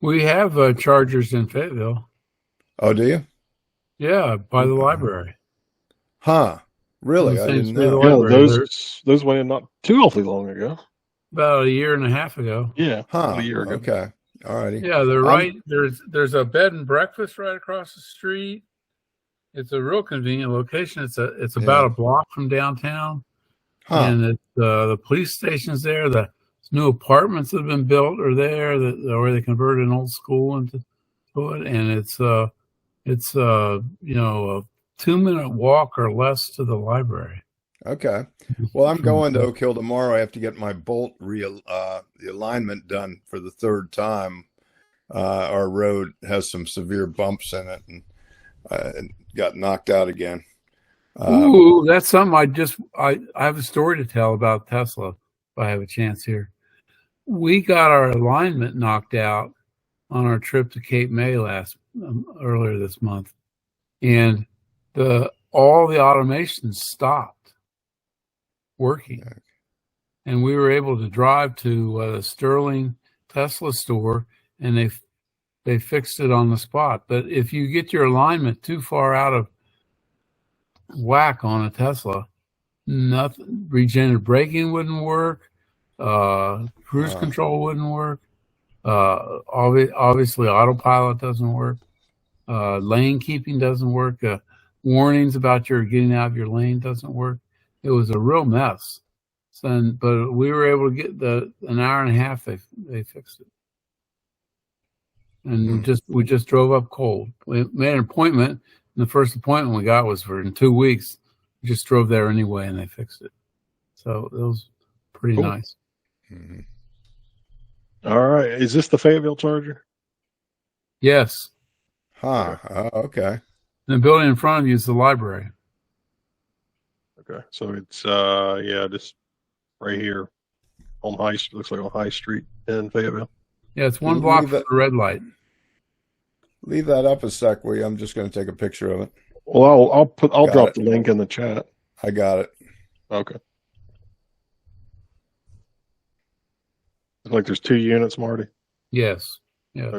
We have chargers in Fayetteville. Oh, do you? Yeah, by the library. Huh. Really? I didn't know. Yeah, those went in not too awfully long ago. About a year and a half ago. Yeah, huh. A year ago. Okay. All righty. Yeah, they're right. There's a bed and breakfast right across the street. It's a real convenient location. It's about a block from downtown, huh. and it's the police station's there. The new apartments that have been built are there where they converted an old school into it, and it's a 2-minute walk or less to the library. Okay. Well, I'm going to Oak Hill tomorrow. I have to get my bolt the alignment done for the third time. Our road has some severe bumps in it, and got knocked out again. Ooh, that's something I have a story to tell about Tesla if I have a chance here. We got our alignment knocked out on our trip to Cape May earlier this month, and all the automation stopped working, and we were able to drive to the Sterling Tesla store, and they fixed it on the spot. But if you get your alignment too far out of whack on a Tesla, nothing. Regenerative braking wouldn't work. Cruise control wouldn't work. Obviously, autopilot doesn't work. Lane keeping doesn't work. Warnings about your getting out of your lane doesn't work. It was a real mess. But we were able to get an hour and a half. They fixed it, and we just drove up cold. We made an appointment, and the first appointment we got was for in 2 weeks. We just drove there anyway, and they fixed it. So it was pretty nice. Mm-hmm. All right. Is this the Fayetteville Charger? Yes. Huh. Okay. And the building in front of you is the library. Okay. So it's just right here on looks like on High Street in Fayetteville. Yeah, it's one block from the red light. Leave that up a sec, will you? I'm just going to take a picture of it. Well, I'll drop the link in the chat. I got it. Okay. Looks like there's 2 units, Marty. Yes. Okay.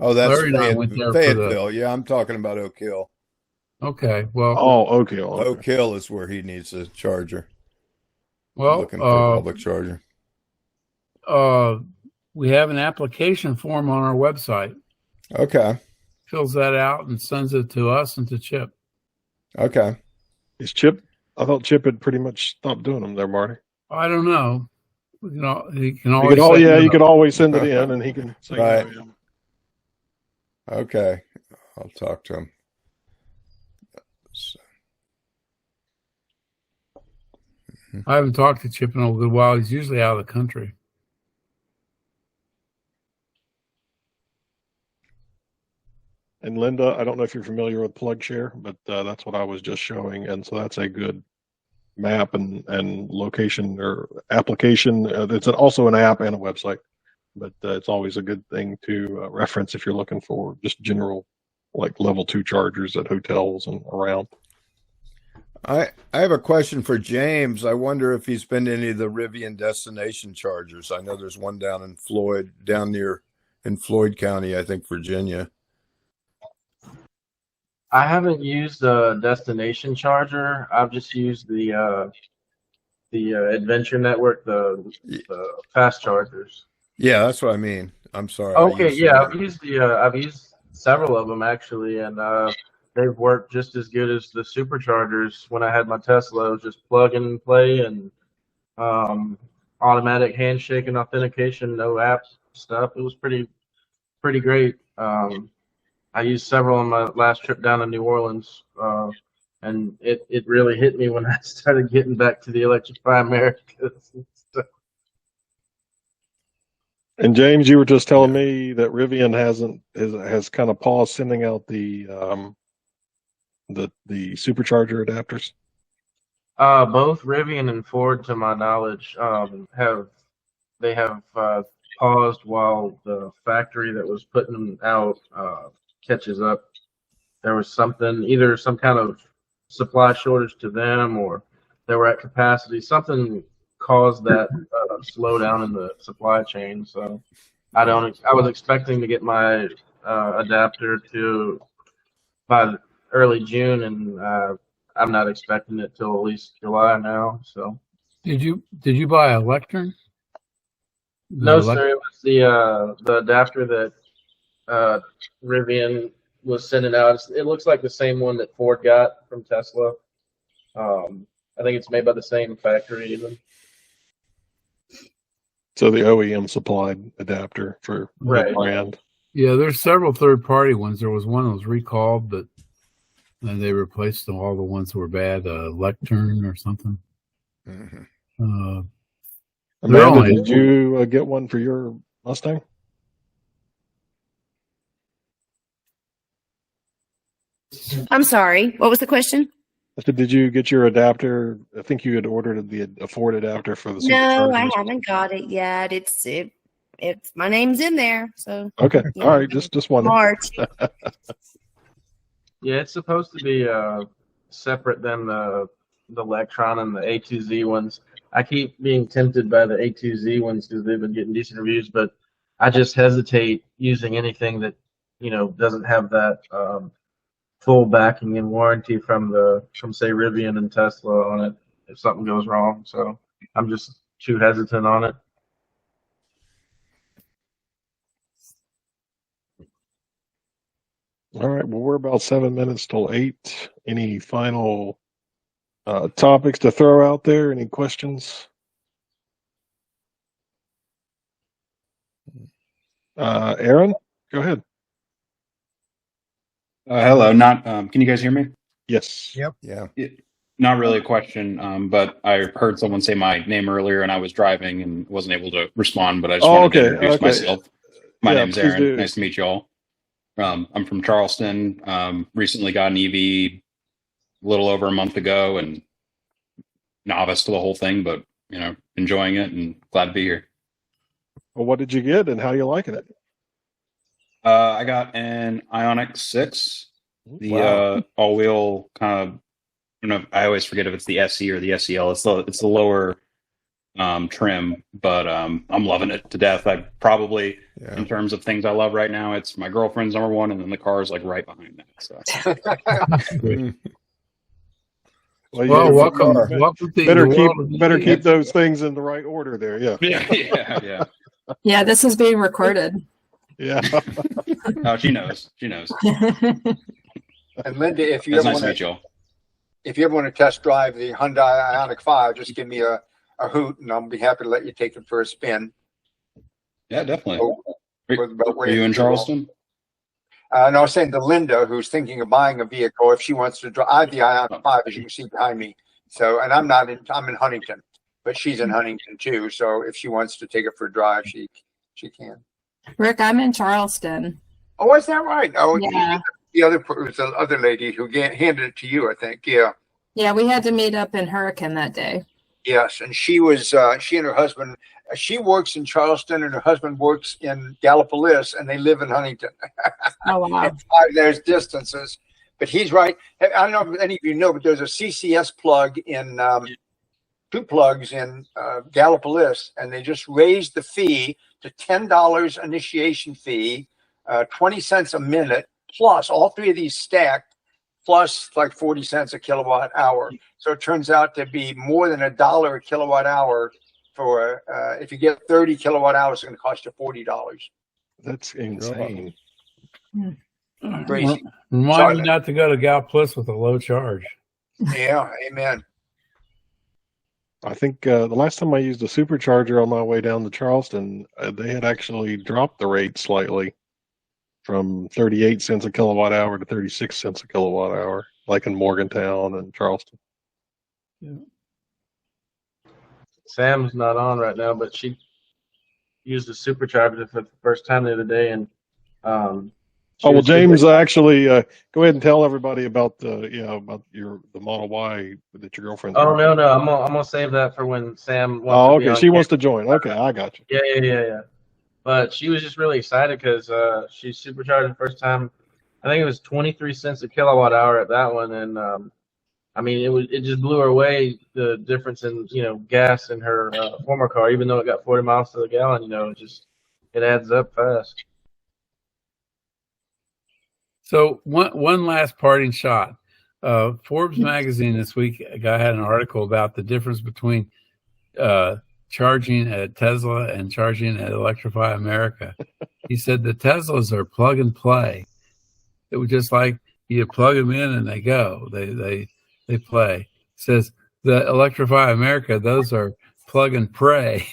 Oh, that's Larry and I went there Fayetteville. Yeah, I'm talking about Oak Hill. Okay. Well. Oh, Oak Hill. Okay. Oak Hill is where he needs a charger. Well, looking for a public charger. We have an application form on our website. Okay. Fills that out and sends it to us and to Chip. Okay. Is Chip? I thought Chip had pretty much stopped doing them there, Marty. I don't know. He can always. You could always send it in, and he can say. Right. Yeah. Okay. I'll talk to him. I haven't talked to Chip in a good while. He's usually out of the country. And Linda, I don't know if you're familiar with PlugShare, but that's what I was just showing, and so that's a good map and location or application. It's also an app and a website, but it's always a good thing to reference if you're looking for just general, like level 2 chargers at hotels and around. I have a question for James. I wonder if he's been to any of the Rivian destination chargers. I know there's one down in Floyd County, I think, Virginia. I haven't used a destination charger. I've just used the Adventure Network, the fast chargers. Yeah, that's what I mean. I'm sorry. Okay, yeah, I've used several of them actually, and they've worked just as good as the superchargers. When I had my Tesla, it was just plug and play and automatic handshake and authentication, no app stuff. It was pretty great. I used several on my last trip down to New Orleans, and it really hit me when I started getting back to the Electrify Americas. And James, you were just telling me that Rivian has kind of paused sending out the supercharger adapters. Both Rivian and Ford, to my knowledge, have paused while the factory that was putting them out catches up. There was either some kind of supply shortage to them, or they were at capacity. Something caused that slowdown in the supply chain. So I was expecting to get my adapter by early June, and I'm not expecting it till at least July now. So did you buy a lectern? No, sir. It was the adapter that Rivian was sending out. It looks like the same one that Ford got from Tesla. I think it's made by the same factory even. So the OEM supplied adapter for Right. the brand. Yeah, there's several third-party ones. There was one that was recalled, but then they replaced all the ones that were bad, Lectern or something. Mhm. They're Amanda, only- did you get one for your Mustang? I'm sorry. What was the question? I said, did you get your adapter? I think you had ordered the Ford adapter for the No, I superchargers. haven't got it yet. It's my name's in there, so Okay, Yeah. all right, just one. March. Yeah, it's supposed to be separate than the Electron and the A2Z ones. I keep being tempted by the A2Z ones because they've been getting decent reviews, but I just hesitate using anything that doesn't have that full backing and warranty from say Rivian and Tesla on it if something goes wrong. So I'm just too hesitant on it. All right, well, we're about 7 minutes till 8. Any final topics to throw out there? Any questions? Aaron, go ahead. Hello. Not. Can you guys hear me? Yes. Yep. Yeah. Not really a question, but I heard someone say my name earlier, and I was driving and wasn't able to respond. But I just wanted to introduce myself. My name's please Aaron. do. Nice to meet you all. I'm from Charleston. Recently got an EV a little over a month ago, and novice to the whole thing, but enjoying it and glad to be here. Well, what did you get, and how are you liking it? I got an Ioniq 6, the Wow. all-wheel kind of. I don't know. I always forget if it's the SE or the SEL. It's the lower trim, but I'm loving it to death. I probably, Yeah. in terms of things I love right now, it's my girlfriend's number one, and then the car is like right behind that. So Mhm. Well, Well, you welcome car. to better the world of keep EVs. those things in the right order there. Yeah. yeah. Yeah, this is being recorded. Yeah. Oh, she knows. And Linda, if you That's ever nice to want meet you all. if you ever want to test drive the Hyundai Ioniq 5, just give me a hoot, and I'll be happy to let you take it for a spin. Yeah, definitely. Are Are you in Charleston? No, I was saying to Linda, who's thinking of buying a vehicle, if she wants to drive the Ioniq 5, as you can see behind me. So, and I'm in Huntington, but she's in Huntington too. So if she wants to take it for a drive, she can. Rick, I'm in Charleston. Oh, is that right? Oh, Yeah. the other lady who handed it to you, I think. Yeah. Yeah, we had to meet up in Hurricane that day. Yes, and she and her husband. She works in Charleston, and her husband works in Gallipolis, and they live in Huntington. Oh, wow. And there's distances, but he's right. I don't know if any of you know, but there's a CCS plug in 2 plugs in Gallipolis, and they just raised the fee to $10 initiation fee, 20 cents a minute, plus all 3 of these stacked, plus like 40 cents a kilowatt hour. So it turns out to be more than $1 a kilowatt hour for if you get 30 kilowatt hours, it's going to cost you $40. That's insane. Crazy. Remind me not to go to Gal Plus with a low charge. Yeah, amen. I think the last time I used a supercharger on my way down to Charleston, they had actually dropped the rate slightly from 38 cents a kilowatt hour to 36 cents a kilowatt hour, like in Morgantown and Charleston. Sam's not on right now, but she used a supercharger for the first time the other day, and Oh, well, James, actually, go ahead and tell everybody about the Model Y that your girlfriend's Oh on. no, I'm gonna save that for when Sam wants Oh, to be okay. on She camera. wants to join. Okay, I got you. Yeah. But she was just really excited because she supercharged the first time. I think it was 23 cents a kilowatt hour at that one, and I mean it just blew her away, the difference in gas in her former car, even though it got 40 miles to the gallon. It adds up fast. So one last parting shot. Forbes magazine this week had an article about the difference between charging at Tesla and charging at Electrify America. He said the Teslas are plug and play. It was just like you plug them in and they go. They play. He says the Electrify America, those are plug and pray.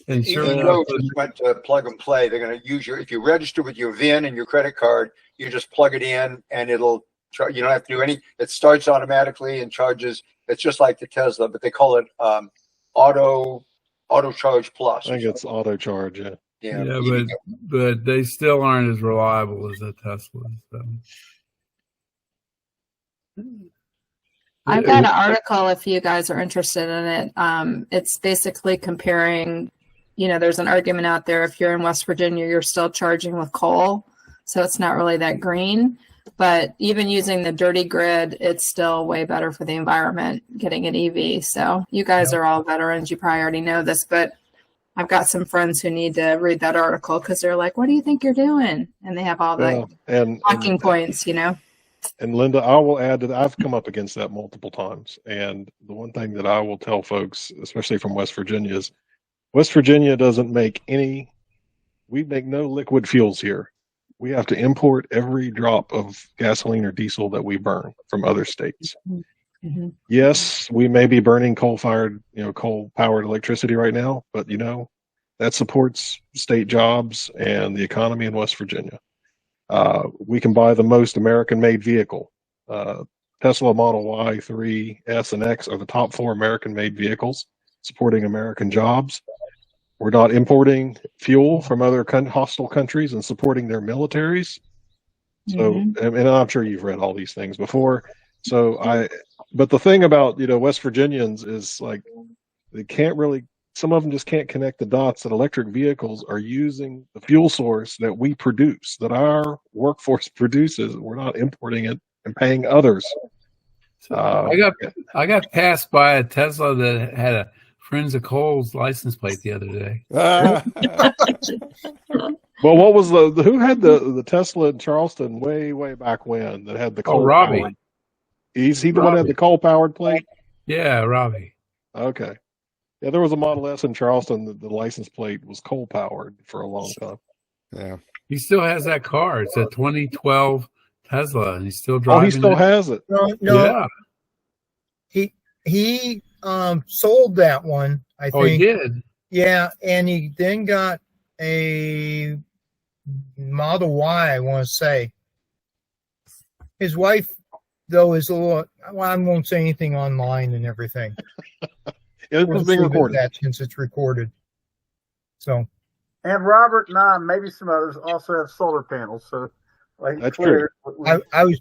And EV certainly Go just went to plug and play. They're going to use if you register with your VIN and your credit card, you just plug it in and it'll, you don't have to do it starts automatically and charges. It's just like the Tesla, but they call it auto charge plus. I think it's auto charge. Yeah. Yeah, but they still aren't as reliable as the Teslas. So. I've got an article if you guys are interested in it. It's basically comparing, there's an argument out there. If you're in West Virginia, you're still charging with coal. So it's not really that green. But even using the dirty grid, it's still way better for the environment getting an EV. So you guys are all veterans. You probably already know this, but I've got some friends who need to read that article because they're like, what do you think you're doing? And they have all the talking points, And Linda, I will add that I've come up against that multiple times. And the one thing that I will tell folks, especially from West Virginia, is West Virginia doesn't make we make no liquid fuels here. We have to import every drop of gasoline or diesel that we burn from other states. Mm-hmm. Yes, we may be burning coal-powered electricity right now, but that supports state jobs and the economy in West Virginia. We can buy the most American-made vehicle. Tesla Model Y, 3, S, and X are the top 4 American-made vehicles supporting American jobs. We're not importing fuel from other hostile countries and supporting their militaries. So, and I'm sure you've read all these things before. But the thing about, West Virginians is like, they can't really, some of them just can't connect the dots that electric vehicles are using the fuel source that we produce, that our workforce produces. We're not importing it and paying others. I got passed by a Tesla that had a Friends of Coal's license plate the other day. Well, what was who had the Tesla in Charleston way back when that had the coal? Robbie. Is he the one that had the coal powered plate? Yeah, Robbie. Okay. Yeah, there was a Model S in Charleston that the license plate was coal powered for a long time. Yeah. He still has that car. It's a 2012 Tesla, and he's still driving. Oh, he still has it. No. Yeah. He sold that one, I think. Oh, he did? Yeah, and he then got a Model Y, I want to say. His wife, though, is a little, I won't say anything online and everything. It was being recorded. Since it's recorded. So. And Robert and I, maybe some others, also have solar panels. So, that's true. I was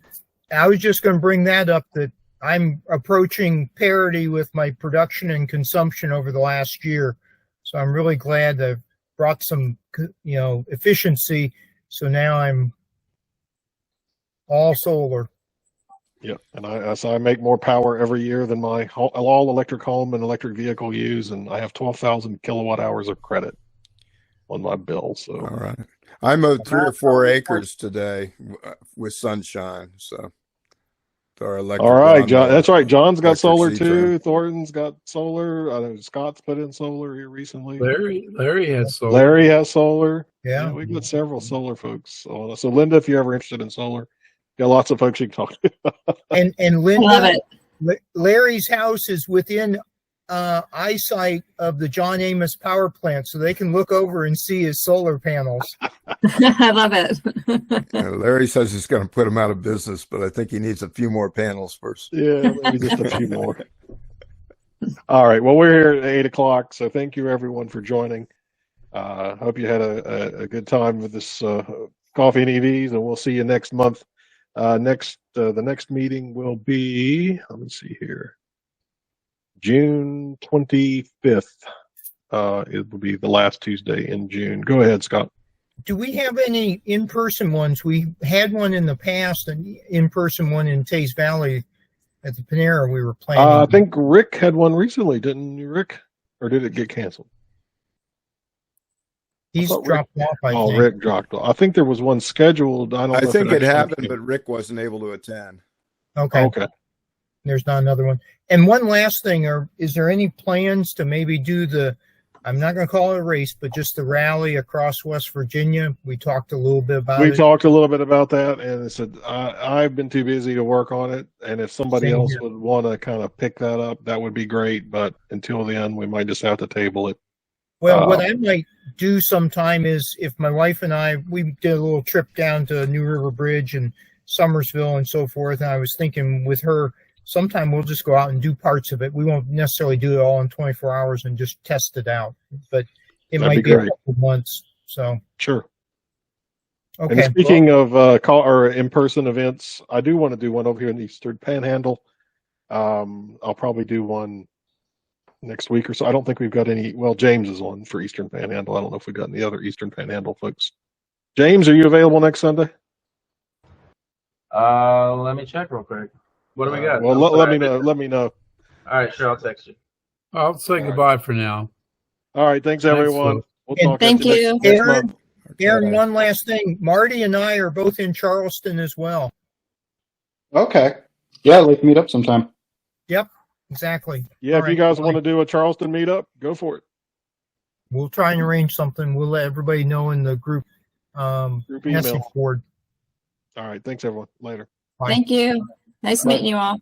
just going to bring that up, that I'm approaching parity with my production and consumption over the last year. So I'm really glad that I've brought some, efficiency. So now I'm all solar. Yeah, and I make more power every year than my all electric home and electric vehicle use, and I have 12,000 kilowatt hours of credit on my bill. So all right, I mowed 3 or 4 acres today with sunshine. So our electric. All right, John. That's right. John's got solar too. Tram. Thornton's got solar. I know Scott's put in solar here recently. Larry has solar. Larry has solar. Yeah, we've got several solar folks. So Linda, if you're ever interested in solar. Got lots of folks you can talk to. and Linda, Larry's house is within eyesight of the John Amos power plant, so they can look over and see his solar panels. I love it. Larry says he's going to put him out of business, but I think he needs a few more panels first. Yeah, maybe just a few more. All right. Well, we're here at 8:00, so thank you everyone for joining. Hope you had a good time with this coffee and EVs, and we'll see you next month. The next meeting will be, let me see here, June 25th. It will be the last Tuesday in June. Go ahead, Scott. Do we have any in-person ones? We had one in the past, an in-person one in Taze Valley at the Panera we were planning. I think Rick had one recently, didn't you, Rick? Or did it get canceled? He's dropped off, I think. Rick dropped off. I think there was one scheduled. I think it happened, but Rick wasn't able to attend. Okay. There's not another one. And one last thing, is there any plans to maybe do the I'm not going to call it a race, but just the rally across West Virginia. We talked a little bit about We it. talked a little bit about that, and it said I've been too busy to work on it. And if somebody Same else here. would want to kind of pick that up, that would be great. But until then, we might just have to table it. Well, what I might do sometime is if my wife and we did a little trip down to New River Bridge and Summersville and so forth. And I was thinking with her, sometime we'll just go out and do parts of it. We won't necessarily do it all in 24 hours and just test it out, but it That'd might be be a great. couple months. So, Sure. okay. And speaking of call or in-person events, I do want to do one over here in the Eastern Panhandle. I'll probably do one next week or so. I don't think we've got any. Well, James is on for Eastern Panhandle. I don't know if we've got any other Eastern Panhandle folks. James, are you available next Sunday? Let me check real quick. What do we got? Well, let me know. Let me know. All right, sure. I'll text you. I'll say goodbye for now. All right. Thanks, everyone. We'll And talk thank after you. next month. Aaron, one last thing. Marty and I are both in Charleston as well. Okay. Yeah, I'd like to meet up sometime. Yep, exactly. Yeah, All if you right. guys want to do a Charleston meetup, go for it. We'll try and arrange something. We'll let everybody know in the group Group message email. board. All right. Thanks, everyone. Later. Bye. Thank you. Nice meeting you all.